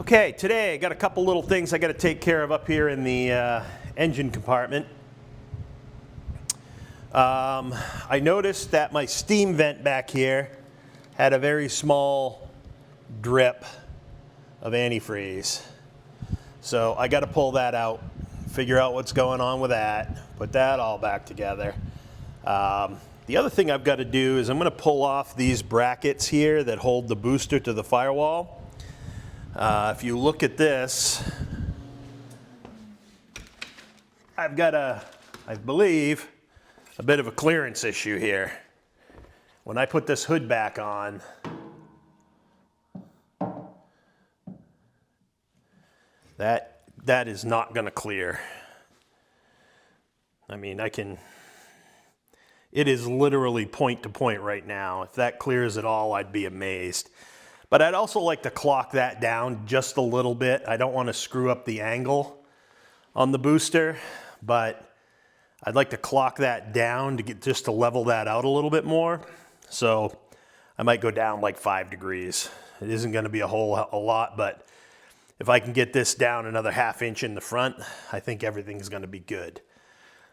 Okay, today I got a couple little things I got to take care of up here in the engine compartment. I noticed that my steam vent back here had a very small drip of antifreeze. So I got to pull that out, figure out what's going on with that, put that all back together. The other thing I've got to do is I'm going to pull off these brackets here that hold the booster to the firewall. If you look at this, I've got I believe, a bit of a clearance issue here. When I put this hood back on, that is not going to clear. I mean, it is literally point to point right now. If that clears at all, I'd be amazed. But I'd also like to clock that down just a little bit. I don't want to screw up the angle on the booster, but I'd like to clock that down to get just to level that out a little bit more. So I might go down like 5 degrees. It isn't going to be a lot, but if I can get this down another ½ inch in the front, I think everything's going to be good.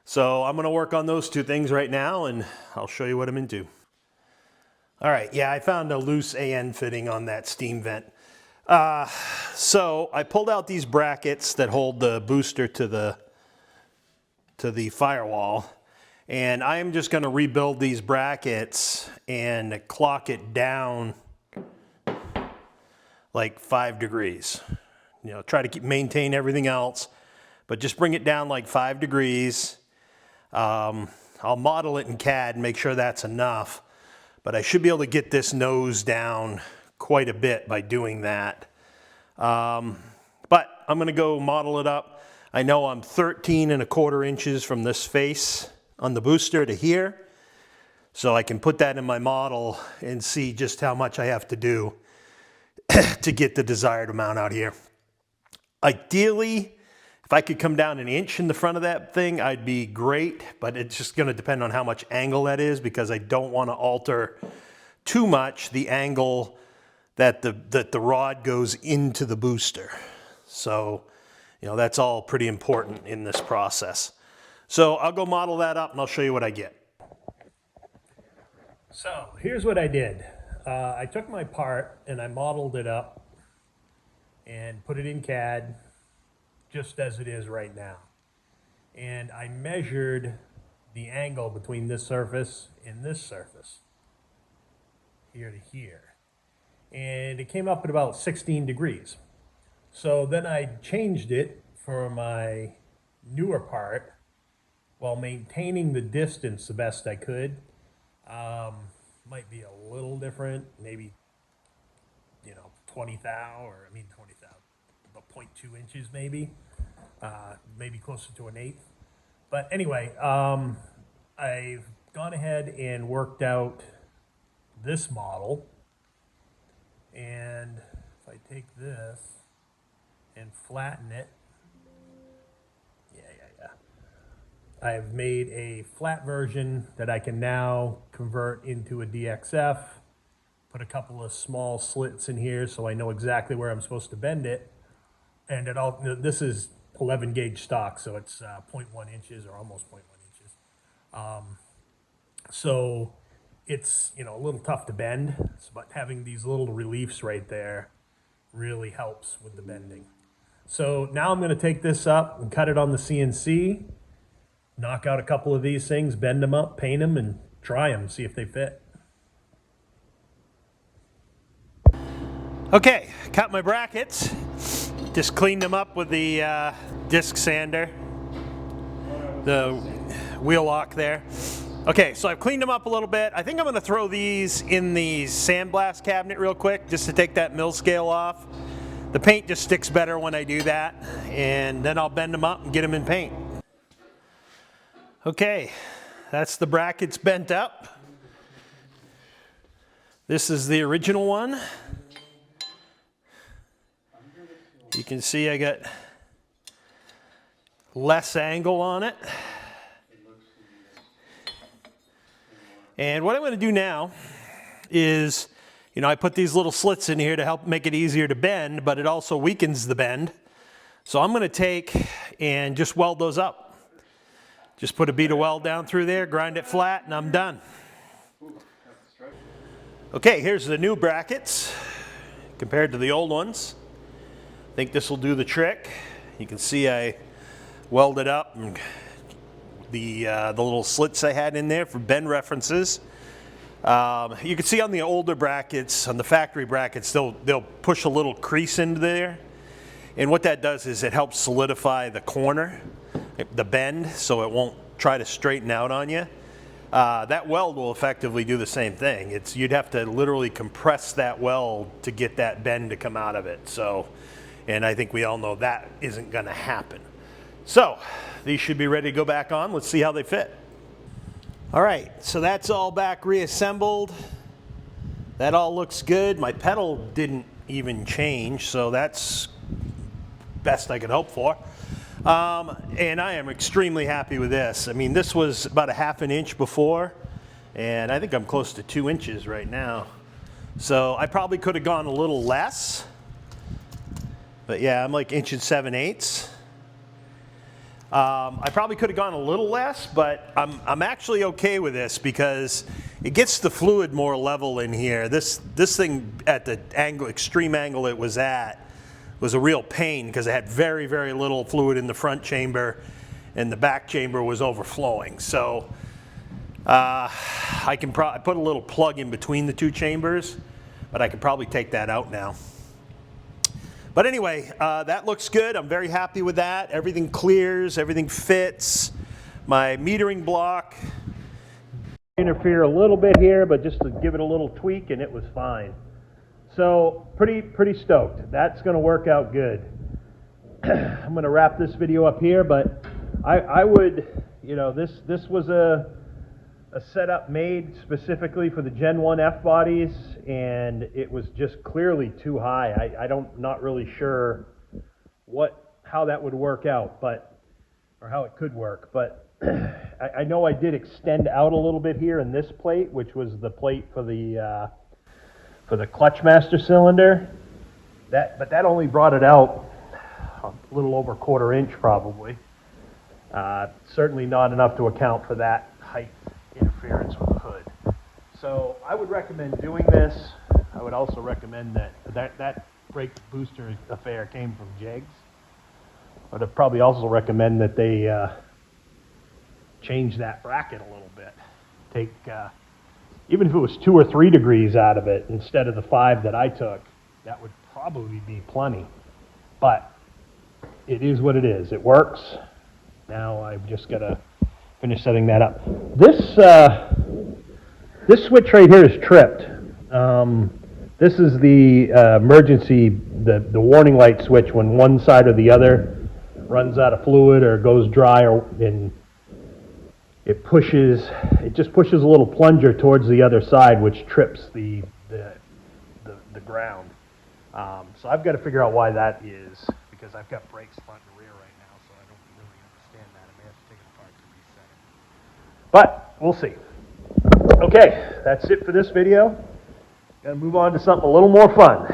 So I'm going to work on those two things right now, and I'll show you what I'm into. All right, yeah, I found a loose AN fitting on that steam vent. So I pulled out these brackets that hold the booster to the firewall, and I am just going to rebuild these brackets and clock it down like 5 degrees. You know, try to maintain everything else, but just bring it down like 5 degrees. I'll model it in CAD and make sure that's enough. But I should be able to get this nose down quite a bit by doing that. But I'm going to go model it up. I know I'm 13¼ inches from this face on the booster to here. So I can put that in my model and see just how much I have to do to get the desired amount out here. Ideally, if I could come down 1 inch in the front of that thing, I'd be great, but it's just going to depend on how much angle that is, because I don't want to alter too much the angle that the rod goes into the booster. So, you know, that's all pretty important in this process. So I'll go model that up and I'll show you what I get. So here's what I did. I took my part and I modeled it up and put it in CAD just as it is right now. And I measured the angle between this surface and this surface, here to here. And it came up at about 16 degrees. So then I changed it for my newer part while maintaining the distance the best I could. Might be a little different, maybe, 20 thou, or I mean 20 thou. About 0.2 inches maybe, maybe closer to 1/8. But anyway, I've gone ahead and worked out this model. And if I take this and flatten it, I've made a flat version that I can now convert into a DXF. Put a couple of small slits in here so I know exactly where I'm supposed to bend it. And this is 11 gauge stock, so it's 0.1 inches or almost 0.1 inches. So it's a little tough to bend, but having these little reliefs right there really helps with the bending. So now I'm going to take this up and cut it on the CNC, knock out a couple of these things, bend them up, paint them, and try them, see if they fit. Okay, cut my brackets. Just cleaned them up with the disc sander, the wheel lock there. Okay, so I've cleaned them up a little bit. I think I'm going to throw these in the sandblast cabinet real quick just to take that mill scale off. The paint just sticks better when I do that, and then I'll bend them up and get them in paint. Okay, that's the brackets bent up. This is the original one. You can see I got less angle on it. And what I'm going to do now is You know, I put these little slits in here to help make it easier to bend, but it also weakens the bend. So I'm going to take and just weld those up. Just put a bead of weld down through there, grind it flat, and I'm done. Okay, here's the new brackets compared to the old ones. I think this will do the trick. You can see I welded up and the little slits I had in there for bend references. You can see on the older brackets, on the factory brackets, they'll push a little crease into there. And what that does is it helps solidify the corner, the bend, so it won't try to straighten out on you. That weld will effectively do the same thing. You'd have to literally compress that weld to get that bend to come out of it. So, and I think we all know that isn't going to happen. So these should be ready to go back on. Let's see how they fit. All right, so that's all back reassembled. That all looks good. My pedal didn't even change, so that's best I could hope for. And I am extremely happy with this. I mean, this was about a ½ inch before, and I think I'm close to 2 inches right now. So I probably could have gone a little less, but yeah, I'm like 1.7 inches. I probably could have gone a little less, but I'm actually okay with this because it gets the fluid more level in here. This thing at the extreme angle it was at was a real pain because it had very, very little fluid in the front chamber and the back chamber was overflowing. So I put a little plug in between the two chambers, but I could probably take that out now. But anyway, that looks good. I'm very happy with that. Everything clears, everything fits. My metering block interfere a little bit here, but just to give it a little tweak and it was fine. So pretty stoked. That's going to work out good. I'm going to wrap this video up here, but I would, you know, this was a setup made specifically for the Gen 1 F bodies, and it was just clearly too high. Not really sure how that would work out, or how it could work, but I know I did extend out a little bit here in this plate, which was the plate for the clutch master cylinder. But that only brought it out a little over 1/4 inch probably. Certainly not enough to account for that height interference with the hood. So I would recommend doing this. I would also recommend that brake booster affair came from Jegs. I would probably also recommend that they change that bracket a little bit. Take even if it was 2 or 3 degrees out of it instead of the 5 that I took, that would probably be plenty. But it is what it is. It works. Now I've just got to finish setting that up. This switch right here is tripped. This is the emergency, the warning light switch when one side or the other runs out of fluid or goes dry, and it just pushes a little plunger towards the other side, which trips the ground. So I've got to figure out why that is, because I've got brakes front and rear right now, so I don't really understand that. I may have to take it apart to reset it. But we'll see. Okay, that's it for this video. Got to move on to something a little more fun.